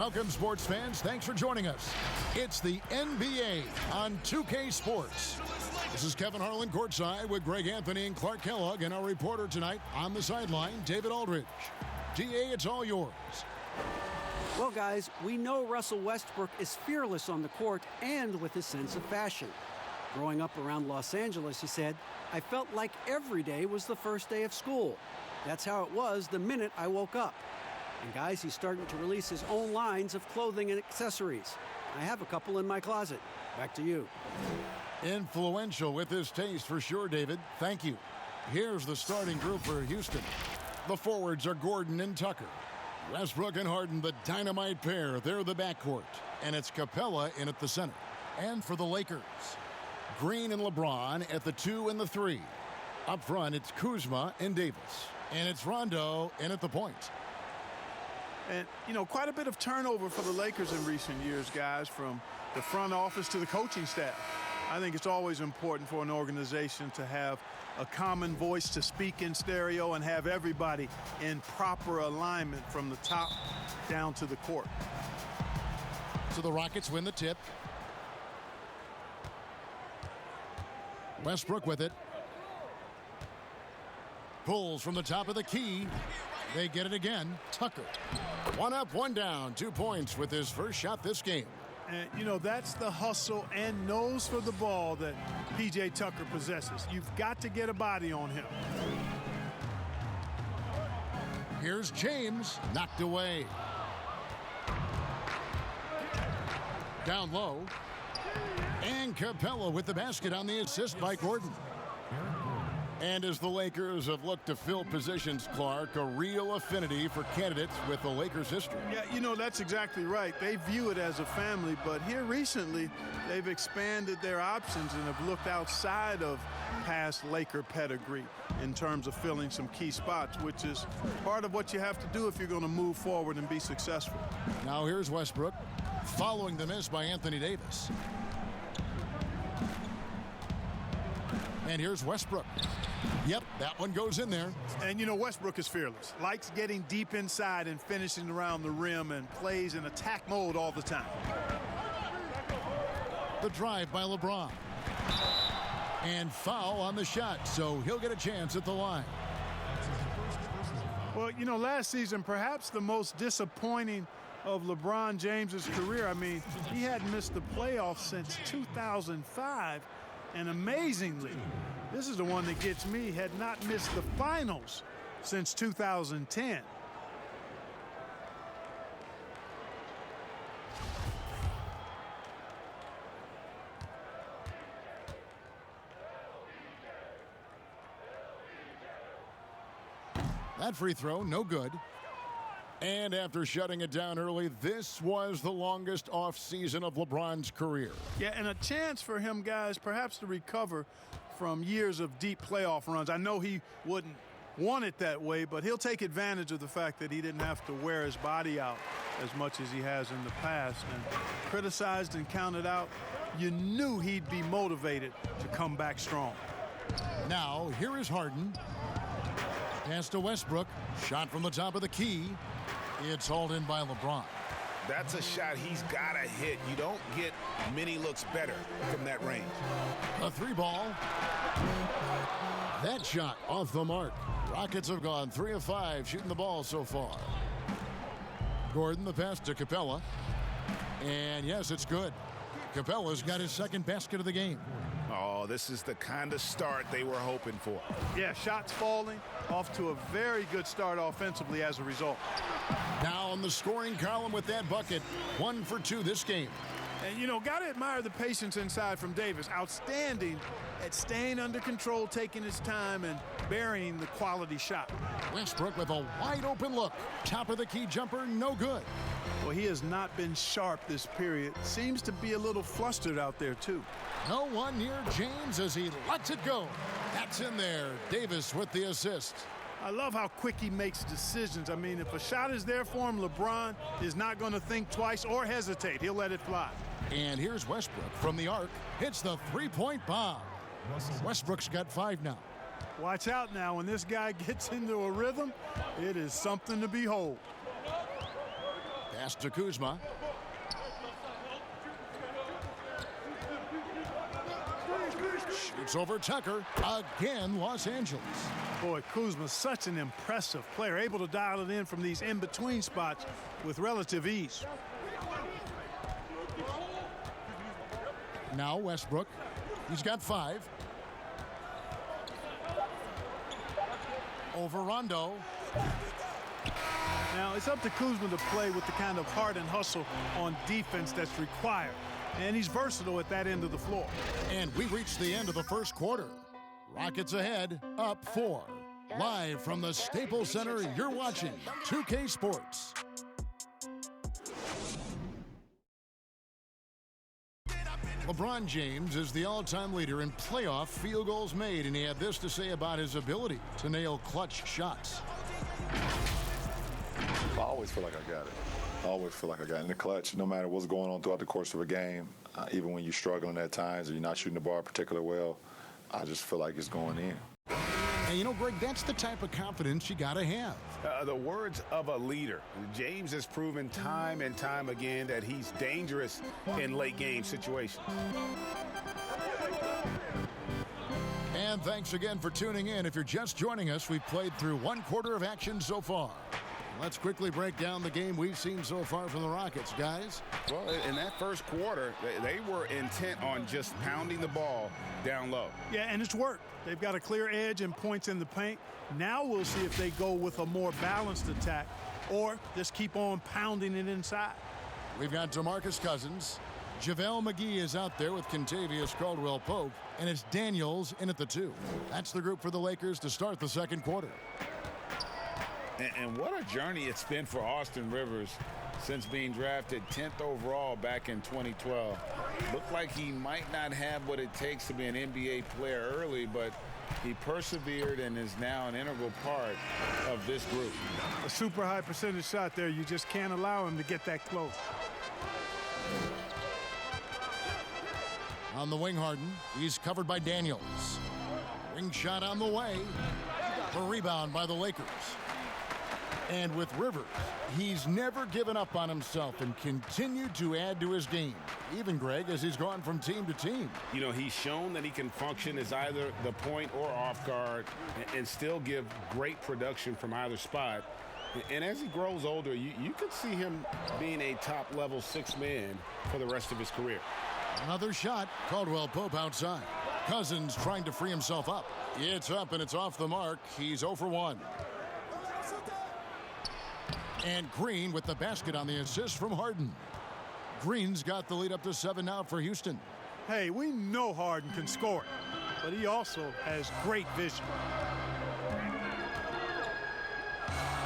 Welcome, sports fans. Thanks for joining us. It's the NBA on 2K Sports. This is Kevin Harlan courtside with Greg Anthony and Clark Kellogg, and our reporter tonight on the sideline, David Aldridge. DA, it's all yours. Well, guys, we know Russell Westbrook is fearless on the court and with his sense of fashion. Growing up around Los Angeles, he said, I felt like every day was the first day of school. That's how it was the minute I woke up. And guys, he's starting to release his own lines of clothing and accessories. I have a couple in my closet. Back to you. Influential with his taste for sure, David. Thank you. Here's the starting group for Houston. The forwards are Gordon and Tucker. Westbrook and Harden, the dynamite pair. They're the backcourt. And it's Capella in at the center. And for the Lakers, Green and LeBron at the 2 and the 3. Up front, it's Kuzma and Davis. And it's Rondo in at the point. And, you know, quite a bit of turnover for the Lakers in recent years, guys, from the front office to the coaching staff. I think it's always important for an organization to have a common voice to speak in stereo and have everybody in proper alignment from the top down to the court. So the Rockets win the tip. Westbrook with it. Pulls from the top of the key. They get it again. Tucker. One up, one down. 2 points with his first shot this game. And, you know, that's the hustle and nose for the ball that P.J. Tucker possesses. You've got to get a body on him. Here's James. Knocked away. Down low. And Capella with the basket on the assist by Gordon. And as the Lakers have looked to fill positions, Clark, a real affinity for candidates with the Lakers' history. Yeah, you know, that's exactly right. They view it as a family, but here recently, they've expanded their options and have looked outside of past Laker pedigree in terms of filling some key spots, which is part of what you have to do if you're going to move forward and be successful. Now here's Westbrook, following the miss by Anthony Davis. And here's Westbrook. Yep, that one goes in there. And, you know, Westbrook is fearless. Likes getting deep inside and finishing around the rim and plays in attack mode all the time. The drive by LeBron. And foul on the shot, so he'll get a chance at the line. Well, you know, last season, perhaps the most disappointing of LeBron James's career. I mean, he hadn't missed the playoffs since 2005. And amazingly, this is the one that gets me, had not missed the finals since 2010. That free throw, no good. And after shutting it down early, this was the longest offseason of LeBron's career. Yeah, and a chance for him, guys, perhaps to recover from years of deep playoff runs. I know he wouldn't want it that way, but he'll take advantage of the fact that he didn't have to wear his body out as much as he has in the past. And criticized and counted out, you knew he'd be motivated to come back strong. Now, here is Harden. Pass to Westbrook. Shot from the top of the key. It's hauled in by LeBron. That's a shot he's got to hit. You don't get many looks better from that range. A 3-ball. That shot off the mark. Rockets have gone 3 of 5 shooting the ball so far. Gordon, the pass to Capella. And yes, it's good. Capella's got his second basket of the game. Oh, this is the kind of start they were hoping for. Yeah, shots falling, off to a very good start offensively as a result. Now on the scoring column with that bucket, 1 for 2 this game. And, you know, got to admire the patience inside from Davis. Outstanding at staying under control, taking his time, and burying the quality shot. Westbrook with a wide open look. Top of the key jumper, no good. Well, he has not been sharp this period. Seems to be a little flustered out there, too. No one near James as he lets it go. That's in there. Davis with the assist. I love how quick he makes decisions. I mean, if a shot is there for him, LeBron is not going to think twice or hesitate. He'll let it fly. And here's Westbrook from the arc. Hits the three-point bomb. Westbrook's got 5 now. Watch out now. When this guy gets into a rhythm, it is something to behold. Pass to Kuzma. Shoots over Tucker. Again, Los Angeles. Boy, Kuzma's such an impressive player, able to dial it in from these in-between spots with relative ease. Now Westbrook. He's got 5. Over Rondo. Now, it's up to Kuzma to play with the kind of heart and hustle on defense that's required. And he's versatile at that end of the floor. And we reached the end of the first quarter. Rockets ahead, up 4. Live from the Staples Center, you're watching 2K Sports. LeBron James is the all-time leader in playoff field goals made, and he had this to say about his ability to nail clutch shots. I always feel like I got it. I always feel like I got it in the clutch, no matter what's going on throughout the course of a game. Even when you're struggling at times or you're not shooting the ball particularly well, I just feel like it's going in. And you know, Greg, that's the type of confidence you got to have. The words of a leader. James has proven time and time again that he's dangerous in late game situations. And thanks again for tuning in. If you're just joining us, we've played through 1 quarter of action so far. Let's quickly break down the game we've seen so far from the Rockets, guys. Well, in that first quarter, they were intent on just pounding the ball down low. Yeah, and it's worked. They've got a clear edge and points in the paint. Now we'll see if they go with a more balanced attack or just keep on pounding it inside. We've got DeMarcus Cousins. JaVale McGee is out there with Kentavious Caldwell-Pope, and it's Daniels in at the 2. That's the group for the Lakers to start the second quarter. And what a journey it's been for Austin Rivers since being drafted 10th overall back in 2012. Looked like he might not have what it takes to be an NBA player early, but he persevered and is now an integral part of this group. A super high percentage shot there. You just can't allow him to get that close. On the wing, Harden. He's covered by Daniels. Ring shot on the way. The rebound by the Lakers. And with Rivers, he's never given up on himself and continued to add to his game. Even, Greg, as he's gone from team to team. You know, he's shown that he can function as either the point or off guard and still give great production from either spot. And as he grows older, you could see him being a top-level 6 man for the rest of his career. Another shot. Caldwell-Pope outside. Cousins trying to free himself up. It's up and it's off the mark. He's 0 for 1. And Green with the basket on the assist from Harden. Green's got the lead up to 7 now for Houston. Hey, we know Harden can score, but he also has great vision.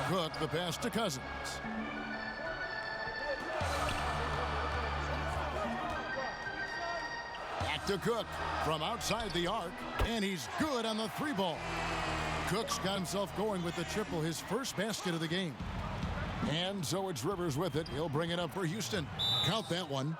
Cook the pass to Cousins. Back to Cook from outside the arc, and he's good on the 3-ball. Cook's got himself going with the triple, his first basket of the game. And so it's Rivers with it. He'll bring it up for Houston. Count that one.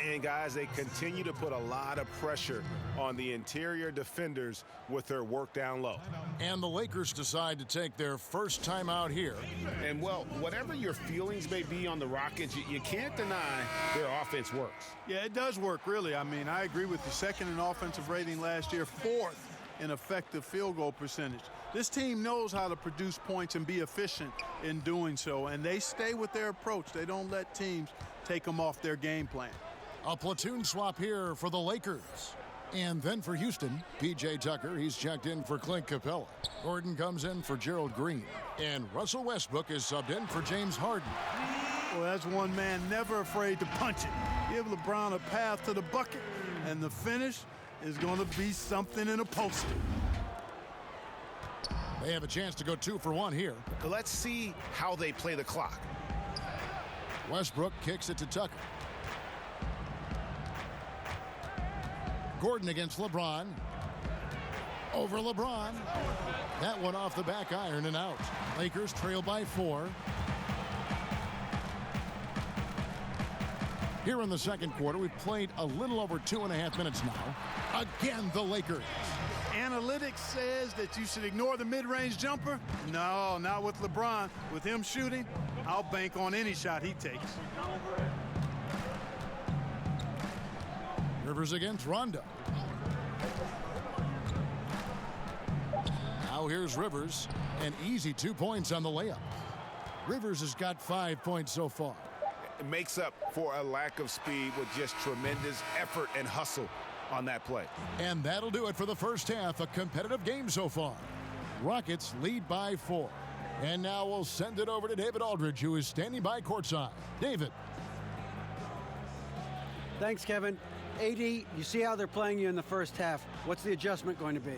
And, guys, they continue to put a lot of pressure on the interior defenders with their work down low. And the Lakers decide to take their first time out here. And, well, whatever your feelings may be on the Rockets, you can't deny their offense works. Yeah, it does work, really. I mean, I agree with you. 2nd in offensive rating last year, 4th in effective field goal percentage. This team knows how to produce points and be efficient in doing so, and they stay with their approach. They don't let teams take them off their game plan. A platoon swap here for the Lakers. And then for Houston, P.J. Tucker, he's checked in for Clint Capella. Gordon comes in for Gerald Green. And Russell Westbrook is subbed in for James Harden. Well, that's one man never afraid to punch it. Give LeBron a path to the bucket, and the finish is going to be something in a poster. They have a chance to go 2 for 1 here. Let's see how they play the clock. Westbrook kicks it to Tucker. Gordon against LeBron. Over LeBron. That one off the back iron and out. Lakers trail by 4. Here in the second quarter, we've played a little over 2.5 minutes now. Again, the Lakers. Analytics says that you should ignore the mid-range jumper. No, not with LeBron. With him shooting, I'll bank on any shot he takes. Rivers against Rondo. Now here's Rivers. An easy 2 points on the layup. Rivers has got 5 points so far. It makes up for a lack of speed with just tremendous effort and hustle on that play. And that'll do it for the first half. A competitive game so far. Rockets lead by 4. And now we'll send it over to David Aldridge, who is standing by courtside. David. Thanks, Kevin. AD, you see how they're playing you in the first half. What's the adjustment going to be?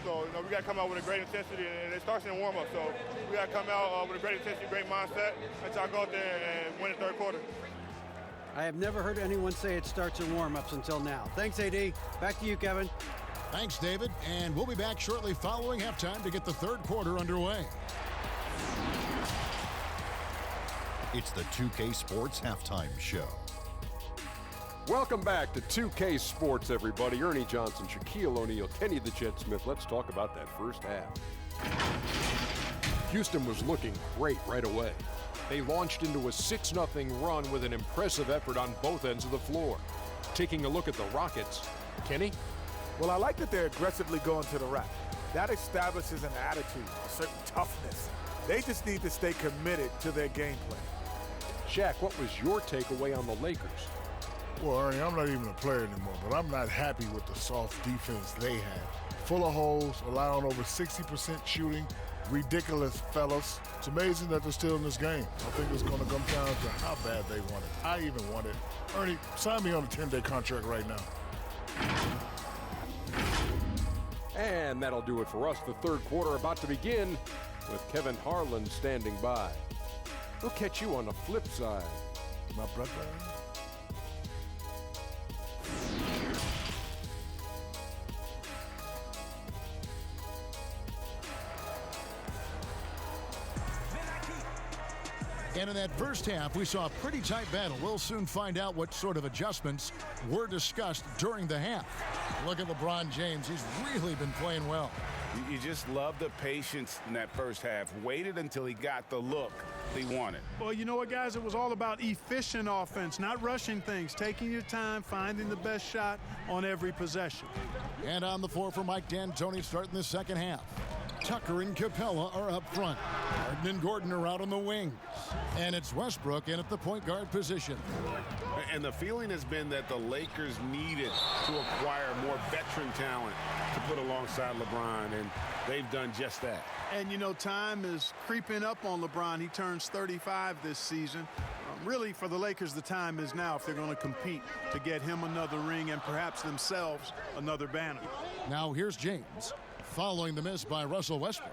So, we got to come out with a great intensity, and it starts in the warm-up. So, we got to come out with a great intensity, great mindset, until I go out there and win the third quarter. I have never heard anyone say it starts in warm-ups until now. Thanks, AD. Back to you, Kevin. Thanks, David. And we'll be back shortly following halftime to get the third quarter underway. It's the 2K Sports Halftime Show. Welcome back to 2K Sports, everybody. Ernie Johnson, Shaquille O'Neal, Kenny the Jet Smith. Let's talk about that first half. Houston was looking great right away. They launched into a 6-0 run with an impressive effort on both ends of the floor. Taking a look at the Rockets, Kenny? Well, I like that they're aggressively going to the rack. That establishes an attitude, a certain toughness. They just need to stay committed to their game plan. Shaq, what was your takeaway on the Lakers? Well, Ernie, I'm not even a player anymore, but I'm not happy with the soft defense they had. Full of holes, allowing over 60% shooting. Ridiculous, fellas. It's amazing that they're still in this game. I think it's going to come down to how bad they want it. I even want it. Ernie, sign me on a 10-day contract right now. And that'll do it for us. The third quarter about to begin with Kevin Harlan standing by. We'll catch you on the flip side. My brother. And in that first half, we saw a pretty tight battle. We'll soon find out what sort of adjustments were discussed during the half. Look at LeBron James. He's really been playing well. You just love the patience in that first half. Waited until he got the look he wanted. Well, you know what, guys? It was all about efficient offense, not rushing things, taking your time, finding the best shot on every possession. And on the floor for Mike D'Antoni starting the second half. Tucker and Capella are up front. Harden and Gordon are out on the wings. And it's Westbrook in at the point guard position. And the feeling has been that the Lakers needed to acquire more veteran talent to put alongside LeBron, and they've done just that. And, you know, time is creeping up on LeBron. He turns 35 this season. Really, for the Lakers, the time is now if they're going to compete to get him another ring and perhaps themselves another banner. Now here's James, following the miss by Russell Westbrook.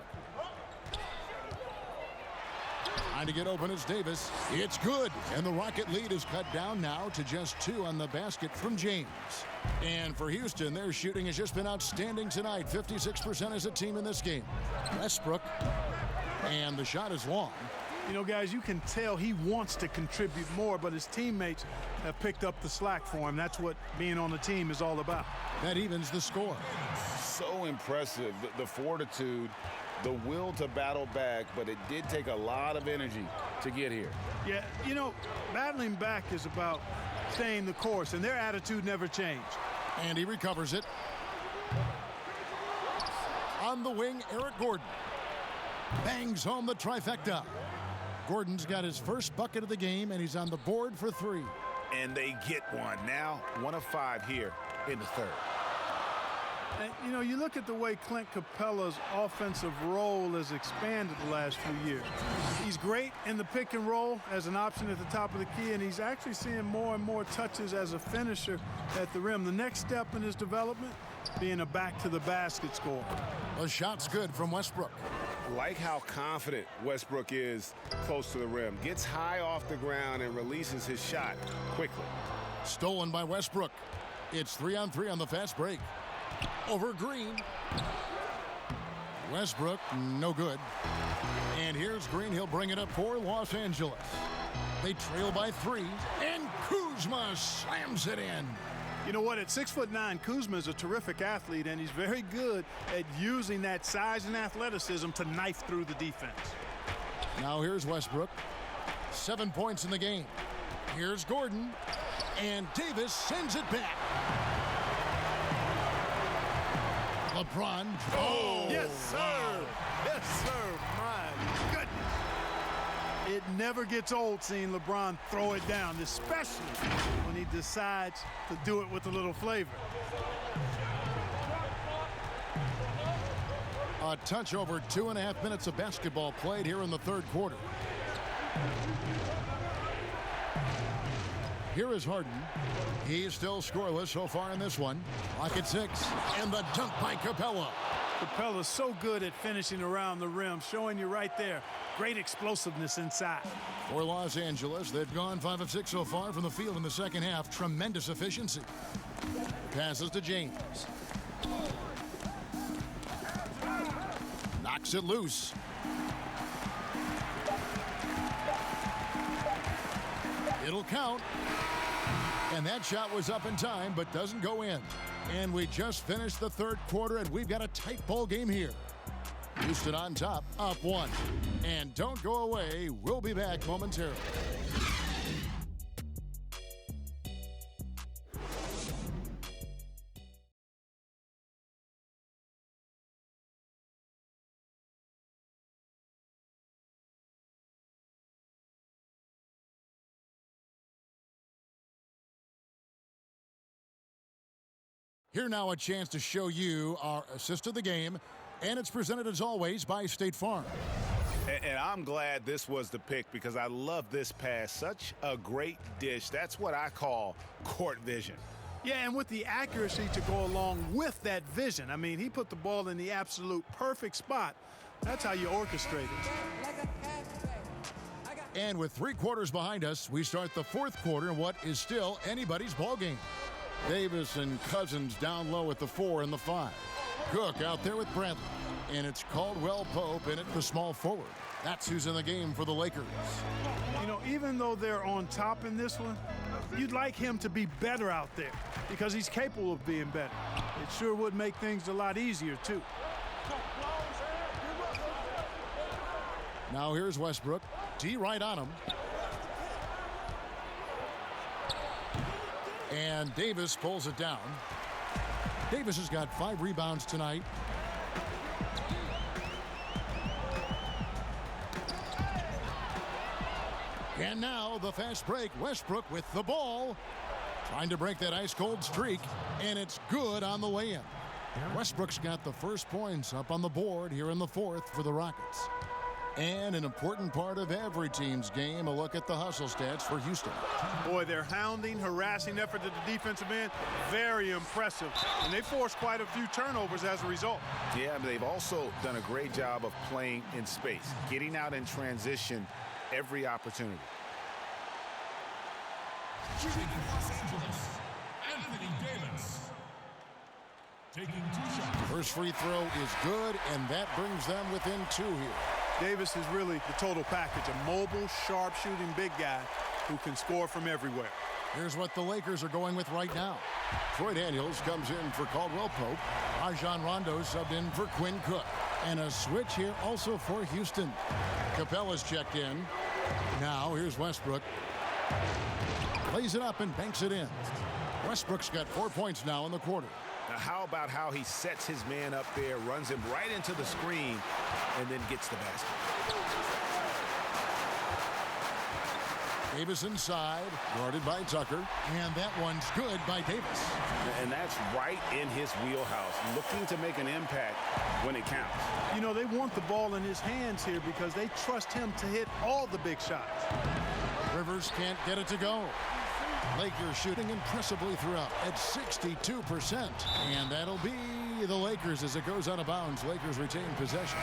Trying to get open is Davis. It's good. And the Rocket lead is cut down now to just 2 on the basket from James. And for Houston, their shooting has just been outstanding tonight. 56% as a team in this game. Westbrook. And the shot is long. You know, guys, you can tell he wants to contribute more, but his teammates have picked up the slack for him. That's what being on the team is all about. That evens the score. So impressive, the fortitude, the will to battle back, but it did take a lot of energy to get here. Yeah, you know, battling back is about staying the course, and their attitude never changed. And he recovers it. On the wing, Eric Gordon. Bangs home the trifecta. Gordon's got his first bucket of the game, and he's on the board for 3. And they get one. Now 1 of 5 here in the third. And, you know, you look at the way Clint Capella's offensive role has expanded the last few years. He's great in the pick and roll as an option at the top of the key, and he's actually seeing more and more touches as a finisher at the rim. The next step in his development, being a back-to-the-basket scorer. The shot's good from Westbrook. Like how confident Westbrook is close to the rim. Gets high off the ground and releases his shot quickly. Stolen by Westbrook. It's 3-on-3 on the fast break. Over Green. Westbrook, no good. And here's Green. He'll bring it up for Los Angeles. They trail by 3, and Kuzma slams it in. You know what? At 6'9", Kuzma is a terrific athlete, and he's very good at using that size and athleticism to knife through the defense. Now here's Westbrook. 7 points in the game. Here's Gordon. And Davis sends it back. LeBron. Oh, yes, sir. Wow. Yes, sir. My goodness. It never gets old seeing LeBron throw it down, especially when he decides to do it with a little flavor. A touch over 2.5 minutes of basketball played here in the third quarter. Here is Harden. He's still scoreless so far in this one. Clock at 6. And the dunk by Capella. Capella's so good at finishing around the rim, showing you right there. Great explosiveness inside. For Los Angeles, they've gone 5 of 6 so far from the field in the second half. Tremendous efficiency. Passes to James. Knocks it loose. It'll count. And that shot was up in time, but doesn't go in. And we just finished the third quarter, and we've got a tight ball game here. Houston on top, up 1. And don't go away. We'll be back momentarily. Here now a chance to show you our assist of the game, and it's presented as always by State Farm. And I'm glad this was the pick because I love this pass. Such a great dish. That's what I call court vision. Yeah, and with the accuracy to go along with that vision. I mean, he put the ball in the absolute perfect spot. That's how you orchestrate it. And with 3 quarters behind us, we start the fourth quarter in what is still anybody's ball game. Davis and Cousins down low at the 4 and the 5. Cook out there with Bradley. And it's Caldwell Pope in at the small forward. That's who's in the game for the Lakers. You know, even though they're on top in this one, you'd like him to be better out there because he's capable of being better. It sure would make things a lot easier, too. Now here's Westbrook. D right on him. And Davis pulls it down. Davis has got 5 rebounds tonight. And now the fast break. Westbrook with the ball. Trying to break that ice-cold streak. And it's good on the way in. Westbrook's got the first points up on the board here in the fourth for the Rockets. And an important part of every team's game, a look at the hustle stats for Houston. Boy, their hounding, harassing effort at the defensive end, very impressive. And they forced quite a few turnovers as a result. Yeah, but they've also done a great job of playing in space, getting out in transition every opportunity. Shooting in Los Angeles, Anthony Davis. Taking 2 shots. First free throw is good, and that brings them within 2 here. Davis is really the total package, a mobile, sharp-shooting big guy who can score from everywhere. Here's what the Lakers are going with right now. Troy Daniels comes in for Caldwell Pope. Rajon Rondo subbed in for Quinn Cook. And a switch here also for Houston. Capella's checked in. Now here's Westbrook. Plays it up and banks it in. Westbrook's got 4 points now in the quarter. Now, how about how he sets his man up there, runs him right into the screen, and then gets the basket. Davis inside, guarded by Tucker. And that one's good by Davis. And that's right in his wheelhouse, looking to make an impact when it counts. You know, they want the ball in his hands here because they trust him to hit all the big shots. Rivers can't get it to go. Lakers shooting impressively throughout at 62%. And that'll be the Lakers as it goes out of bounds. Lakers retain possession.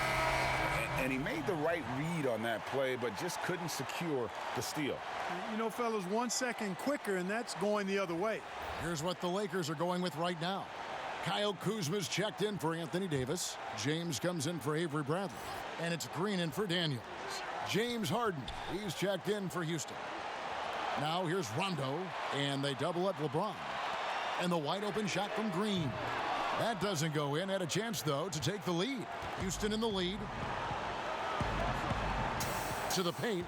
And he made the right read on that play, but just couldn't secure the steal. You know, fellas, 1 second quicker, and that's going the other way. Here's what the Lakers are going with right now. Kyle Kuzma's checked in for Anthony Davis. James comes in for Avery Bradley. And it's Green in for Daniels. James Harden, he's checked in for Houston. Now here's Rondo, and they double up LeBron. And the wide open shot from Green. That doesn't go in. Had a chance, though, to take the lead. Houston in the lead. to the paint.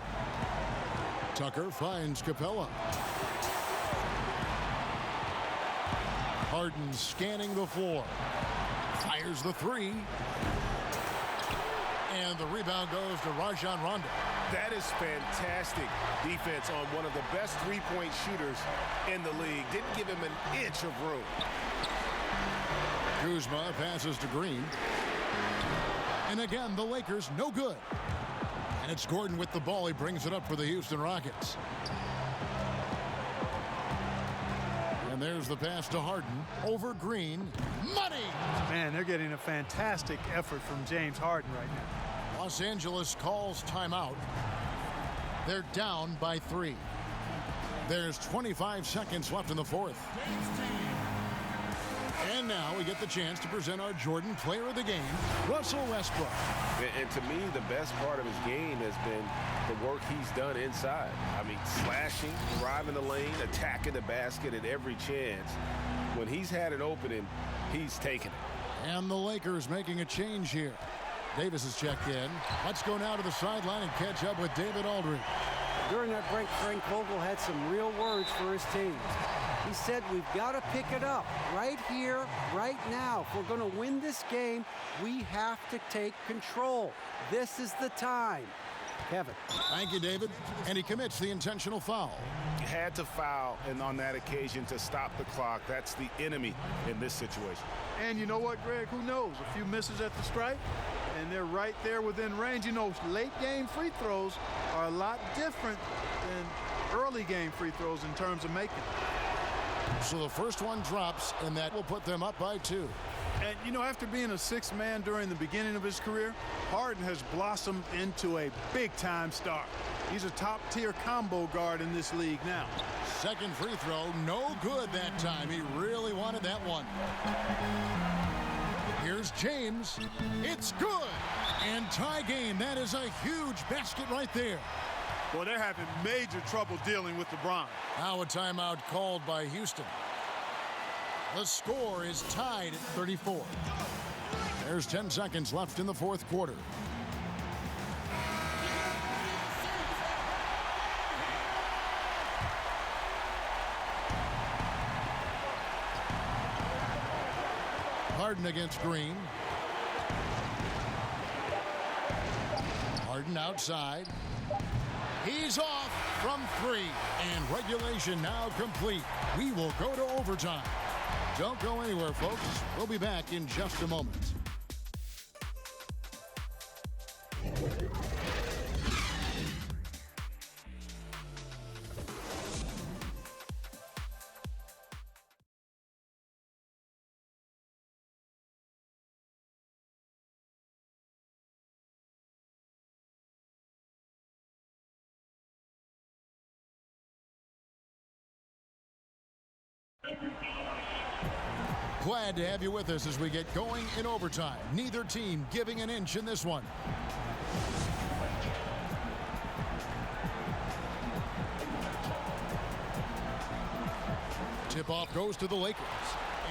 Tucker finds Capella. Harden scanning the floor. Fires the three. And the rebound goes to Rajon Rondo. That is fantastic defense on one of the best three-point shooters in the league. Didn't give him an inch of room. Kuzma passes to Green. And again, the Lakers no good. And it's Gordon with the ball. He brings it up for the Houston Rockets. And there's the pass to Harden over Green. Money! Man, they're getting a fantastic effort from James Harden right now. Los Angeles calls timeout. They're down by 3. There's 25 seconds left in the fourth. And now we get the chance to present our Jordan Player of the Game, Russell Westbrook. And to me, the best part of his game has been the work he's done inside. I mean, slashing, driving the lane, attacking the basket at every chance. When he's had an opening, he's taken it. And the Lakers making a change here. Davis is checked in. Let's go now to the sideline and catch up with David Aldridge. During that break, Frank Vogel had some real words for his team. He said, we've got to pick it up right here, right now. If we're going to win this game, we have to take control. This is the time. Kevin. Thank you, David. And he commits the intentional foul. He had to foul, and on that occasion to stop the clock. That's the enemy in this situation. And you know what, Greg? Who knows? A few misses at the stripe, and they're right there within range. You know, late game free throws are a lot different than early game free throws in terms of making. So the first one drops, and that will put them up by 2. And, you know, after being a sixth man during the beginning of his career, Harden has blossomed into a big-time star. He's a top-tier combo guard in this league now. Second free throw, no good that time. He really wanted that one. Here's James. It's good. And tie game. That is a huge basket right there. Well, they're having major trouble dealing with LeBron. Now a timeout called by Houston. The score is tied at 34. There's 10 seconds left in the fourth quarter. Harden against Green. Harden outside. He's off from 3. And regulation now complete. We will go to overtime. Don't go anywhere, folks. We'll be back in just a moment. Glad to have you with us as we get going in overtime. Neither team giving an inch in this one. Tip-off goes to the Lakers.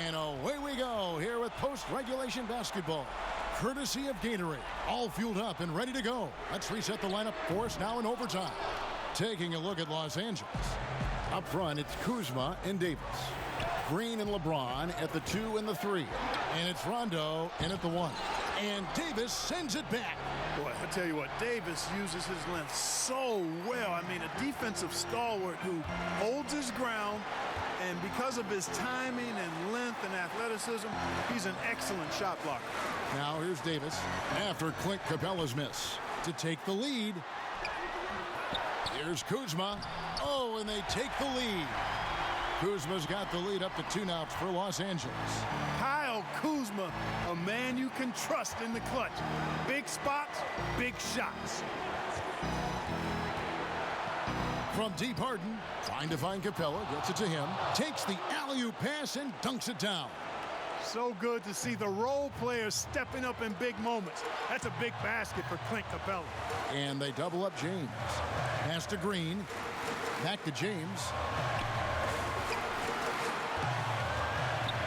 And away we go here with post-regulation basketball. Courtesy of Gatorade. All fueled up and ready to go. Let's reset the lineup for us now in overtime. Taking a look at Los Angeles. Up front, it's Kuzma and Davis. Green and LeBron at the 2 and the 3. And it's Rondo in at the 1. And Davis sends it back. Boy, I tell you what, Davis uses his length so well. I mean, a defensive stalwart who holds his ground, and because of his timing and length and athleticism, he's an excellent shot blocker. Now here's Davis after Clint Capella's miss to take the lead. Here's Kuzma. Oh, and they take the lead. Kuzma's got the lead up to 2 now for Los Angeles. Kyle Kuzma, a man you can trust in the clutch. Big spots, big shots. From deep, Harden, trying to find Capella, gets it to him, takes the alley-oop pass and dunks it down. So good to see the role players stepping up in big moments. That's a big basket for Clint Capella. And they double up James. Pass to Green, back to James.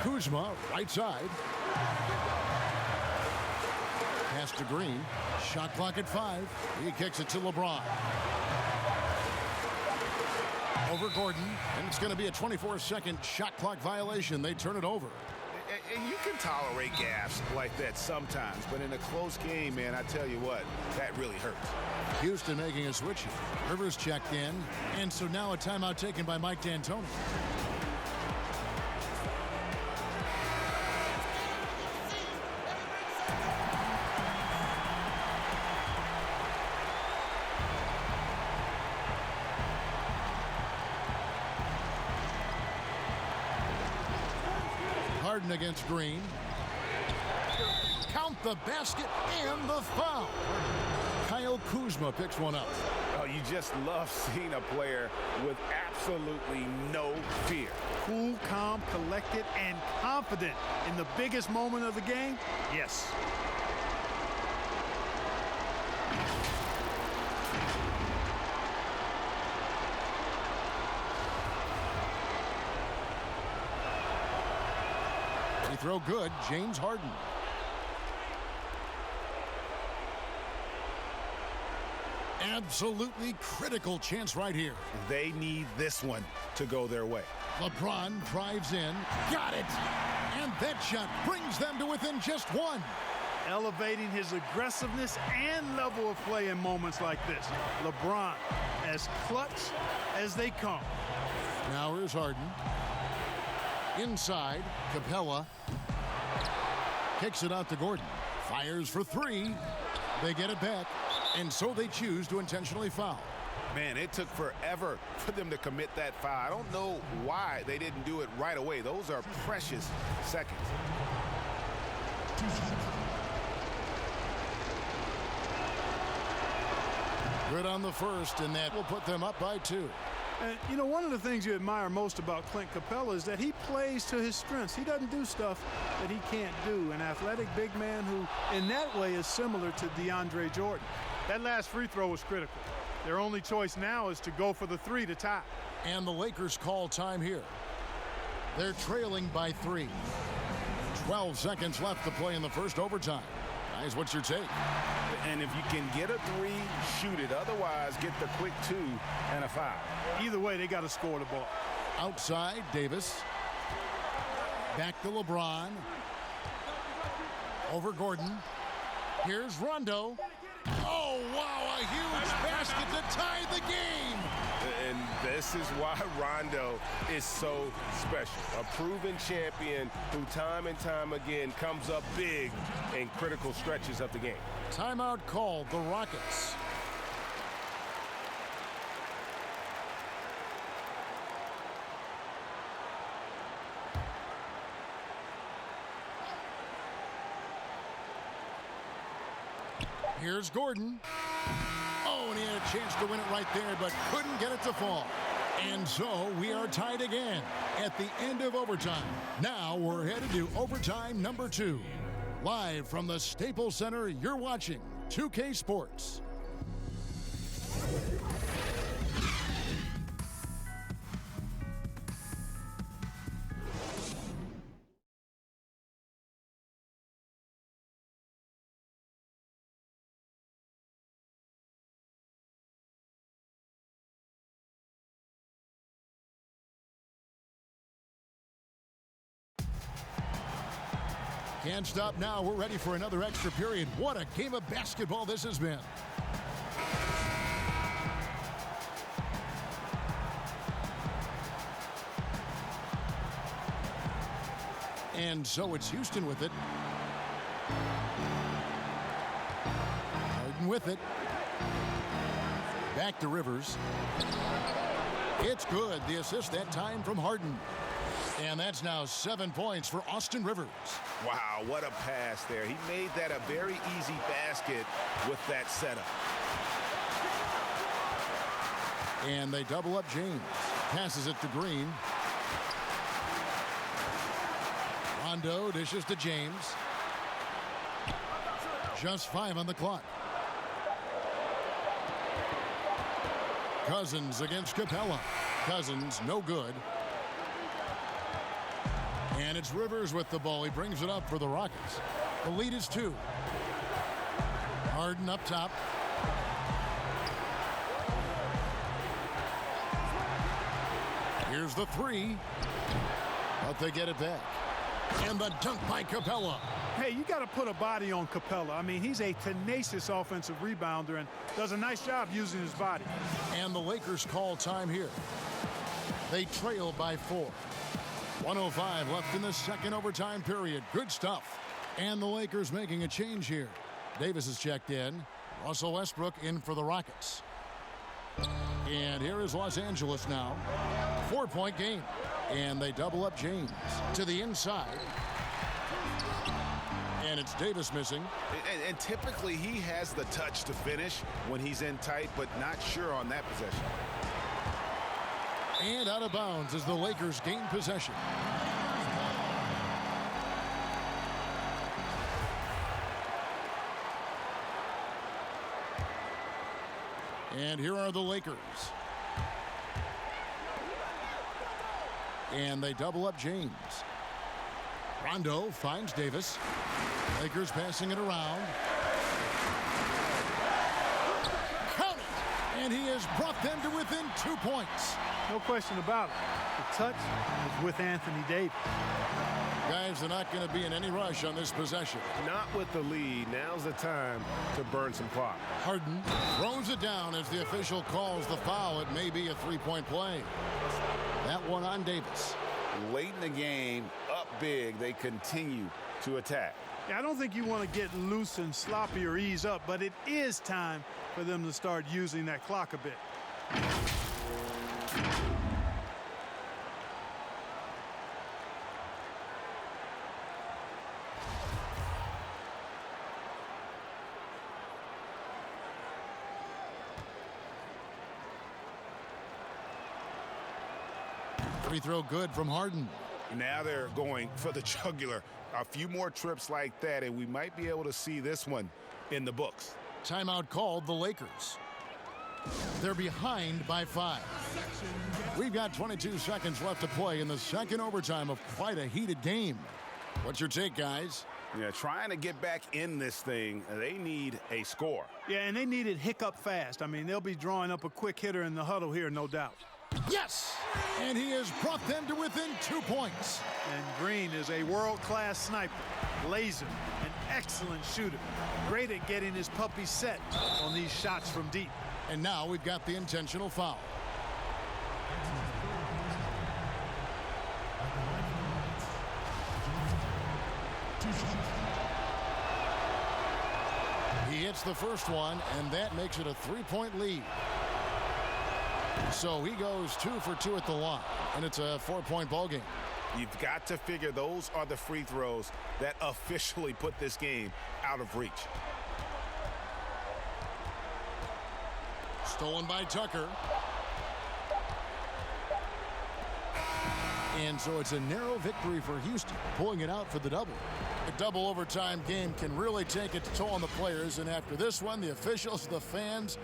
Kuzma, right side. Pass to Green. Shot clock at 5. He kicks it to LeBron. Over Gordon, and it's going to be a 24-second shot clock violation. They turn it over. And you can tolerate gaffes like that sometimes, but in a close game, man, I tell you what, that really hurts. Houston making a switch here. Rivers checked in, and so now a timeout taken by Mike D'Antoni. Harden against Green. Count the basket and the foul. Kyle Kuzma picks one up. Oh, you just love seeing a player with absolutely no fear. Cool, calm, collected, and confident in the biggest moment of the game? Yes. They throw good. James Harden. Absolutely critical chance right here. They need this one to go their way. LeBron drives in. Got it. And that shot brings them to within just one. Elevating his aggressiveness and level of play in moments like this. LeBron, as clutch as they come. Now here's Harden. Inside, Capella. Kicks it out to Gordon. Fires for 3. They get it back. And so they choose to intentionally foul. Man, it took forever for them to commit that foul. I don't know why they didn't do it right away. Those are precious seconds. Good on the first, and that will put them up by 2. And, you know, one of the things you admire most about Clint Capella is that he plays to his strengths. He doesn't do stuff that he can't do. An athletic big man who, in that way, is similar to DeAndre Jordan. That last free throw was critical. Their only choice now is to go for the 3 to tie. And the Lakers call time here. They're trailing by 3. 12 seconds left to play in the first overtime. Guys, what's your take? And if you can get a 3, shoot it. Otherwise, get the quick 2 and a foul. Either way, they got to score the ball. Outside, Davis. Back to LeBron. Over Gordon. Here's Rondo. Oh, wow, a huge basket to tie the game. And this is why Rondo is so special. A proven champion who time and time again comes up big in critical stretches of the game. Timeout called, the Rockets. Here's Gordon. Oh, and he had a chance to win it right there, but couldn't get it to fall. And so we are tied again at the end of overtime. Now we're headed to overtime number 2. Live from the Staples Center, you're watching 2K Sports. Can't stop now. We're ready for another extra period. What a game of basketball this has been. And so it's Houston with it. Harden with it. Back to Rivers. It's good. The assist that time from Harden. And that's now 7 points for Austin Rivers. Wow, what a pass there. He made that a very easy basket with that setup. And they double up James. Passes it to Green. Rondo dishes to James. Just 5 on the clock. Cousins against Capella. Cousins, no good. And it's Rivers with the ball. He brings it up for the Rockets. The lead is 2. Harden up top. Here's the three. But they get it back. And the dunk by Capella. Hey, you got to put a body on Capella. I mean, he's a tenacious offensive rebounder and does a nice job using his body. And the Lakers call time here. They trail by 4. 1:05 left in the second overtime period. Good stuff. And the Lakers making a change here. Davis is checked in. Russell Westbrook in for the Rockets. And here is Los Angeles now. 4-point game. And they double up James to the inside. And it's Davis missing. And typically he has the touch to finish when he's in tight, but not sure on that possession. And out of bounds as the Lakers gain possession. And here are the Lakers. And they double up James. Rondo finds Davis. Lakers passing it around. Count it! And he has brought them to within 2 points. No question about it. The touch is with Anthony Davis. Guys, they're not going to be in any rush on this possession. Not with the lead. Now's the time to burn some clock. Harden throws it down as the official calls the foul. It may be a three-point play. That one on Davis. Late in the game, up big, they continue to attack. Yeah, I don't think you want to get loose and sloppy or ease up, but it is time for them to start using that clock a bit. Free throw good from Harden. Now they're going for the jugular. A few more trips like that, and we might be able to see this one in the books. Timeout called the Lakers. They're behind by 5. We've got 22 seconds left to play in the second overtime of quite a heated game. What's your take, guys? Yeah, trying to get back in this thing, they need a score. Yeah, and they need it hiccup fast. I mean, they'll be drawing up a quick hitter in the huddle here, no doubt. Yes! And he has brought them to within 2 points. And Green is a world-class sniper, laser, an excellent shooter. Great at getting his puppy set on these shots from deep. And now we've got the intentional foul. He hits the first one, and that makes it a 3-point lead. So he goes 2 for 2 at the line, and it's a 4-point ball game. You've got to figure those are the free throws that officially put this game out of reach. Stolen by Tucker. And so it's a narrow victory for Houston, pulling it out for the double. A double overtime game can really take its toll on the players, and after this one, the officials, the fans,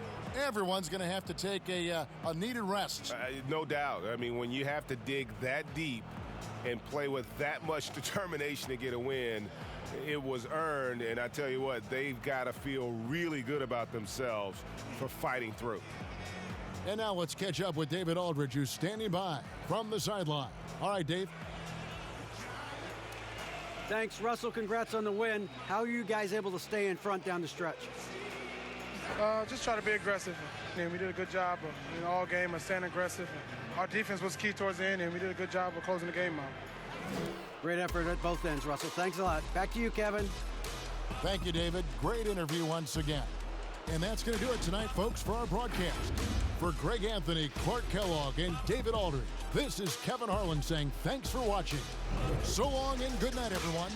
everyone's going to have to take a needed rest. No doubt. I mean, when you have to dig that deep and play with that much determination to get a win, it was earned, and I tell you what, they've got to feel really good about themselves for fighting through. And now let's catch up with David Aldridge, who's standing by from the sideline. All right, Dave. Thanks, Russell. Congrats on the win. How are you guys able to stay in front down the stretch? Just try to be aggressive. And we did a good job of, all game of staying aggressive. Our defense was key towards the end, and we did a good job of closing the game out. Great effort at both ends, Russell. Thanks a lot. Back to you, Kevin. Thank you, David. Great interview once again. And that's going to do it tonight, folks, for our broadcast. For Greg Anthony, Clark Kellogg, and David Aldridge, this is Kevin Harlan saying thanks for watching. So long and good night, everyone.